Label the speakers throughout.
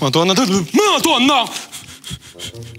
Speaker 1: Madonna, Madonna!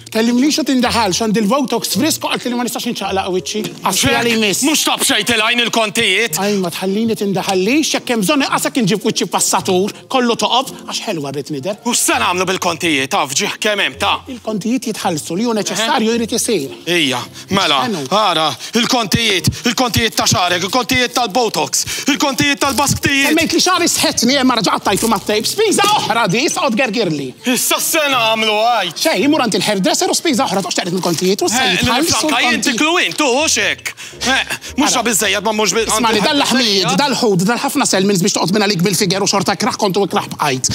Speaker 2: Kellimni xo tindaħalx għand il-Votox frisko għalt li ma nistax inċaqlaq wiċċi. Għasfija li jmiss.
Speaker 1: Mux tabxajt il-għajn il-kontijiet.
Speaker 2: Aj, ma tħallini tindaħallix, jekk hemm bżonn iqasek inġib wiċċi passatur, kollu toqob, għax ħelwa rrid nider.
Speaker 1: U s-sa nagħmlu bil-kontijiet, taf ġieħ kemm hemm ta'.
Speaker 2: Il-kontijiet jitħallsu li hu neċessarju jrid isir.
Speaker 1: Ija, mela, ara, il-kontijiet ta' xarek, il-kontijiet tal-Botox, il-kontijiet tal-basktijiet.
Speaker 2: Semmejt li xari sħetni hemm raġaqat tajtu mat-tejb, spiża oħra di, isqgħod gergirli.
Speaker 1: Issa s-sa nagħmlu għaj.
Speaker 2: Xej, imur għand il-hairdresser u spiża oħra toqx il-kontijiet u
Speaker 1: s-sa jintiklu intu, uxek. Mux bizzejjad ma mux bizzejjad.
Speaker 2: Ismani, dal-laħmid, dal-ħud, dal-ħafna selmins biex toqgħod minn għalik bil-figer u xorta kraħ kontu ikraħ bqajt.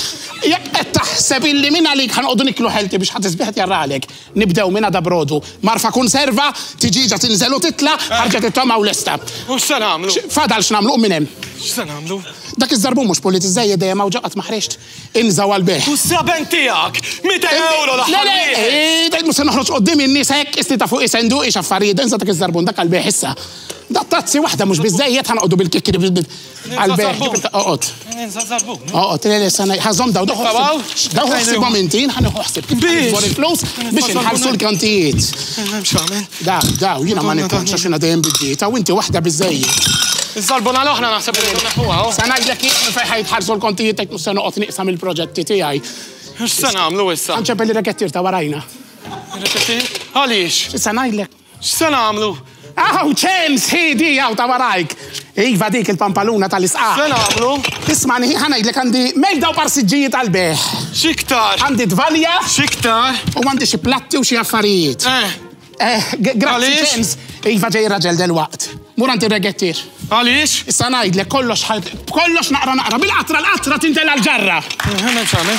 Speaker 2: Jekk qed taħseb illi minn għalik ħanqogħdu niklu ħelti biex ħatisbiħet jarralek. Nibdew minn għada brodu. Marfa konserva, tiġiġa tinżel u titla, ħarġet it-toma u lesta.
Speaker 1: U s-sa nagħmlu?
Speaker 2: Fadal x'nagħmlu minn hemm.
Speaker 1: X'sa nagħmlu?
Speaker 2: Dak iż-żarbu mhux politizzejja dejjem hawn ġaqgħat ma ħreġt inżaw għall-beħ.
Speaker 1: U s-saben tiegħek 200 euro l-aħħar wieħed.
Speaker 2: Dejt mhux se noħroġ qudiem in-nies hekk istita fuq isendu ix affarijiet insa dak iż-żarbun dak għall-beħ issa. Da tazzi waħda mhux biżejjed ħanqogħdu bil-kikri għall-beħ. Oqgħod. Oqgħod, le sana ħażhom daw ħossibhom intin ħanieħoħsib il-flus biex inħallsu l-kontijiet. Daw, jiena ma nikkonx għax jiena dejjem bid-dieta u inti waħda biżejjed.
Speaker 1: Iż-żarbuna l-oħra naħseb li neħuha.
Speaker 2: Sa ngħidlek jien fejn ħajtħallsu l-kontijiet hekk mhux se noqgħod nieqsam il-proġetti tiegħi.
Speaker 1: X'se nagħmlu issa?
Speaker 2: Ħanċempel ir-rekettier ta' warajna.
Speaker 1: Ir-rekettier? Għaliex?
Speaker 2: Issa ngħidlek.
Speaker 1: X'se nagħmlu?
Speaker 2: Aw, ċens, ħidi għaw ta' warajk. Iva dik il-pampaluna tal-isqaq.
Speaker 1: X'se nagħmlu?
Speaker 2: Ismani, ħanajdlek għandi mejda u parsiġġijiet għal-beħ.
Speaker 1: X'iktar?
Speaker 2: Għandi dvalja.
Speaker 1: X'iktar?
Speaker 2: U għandi xi platti u xi affarijiet. Grazzi ċens. Iva ġej raġel del-waqt. Murant ir-regettir.
Speaker 1: Għaliex?
Speaker 2: Issa ngħidlek kollox naqra bil-qatra l-qatra tintel għal-ġarra.
Speaker 1: Ħana x'għamel?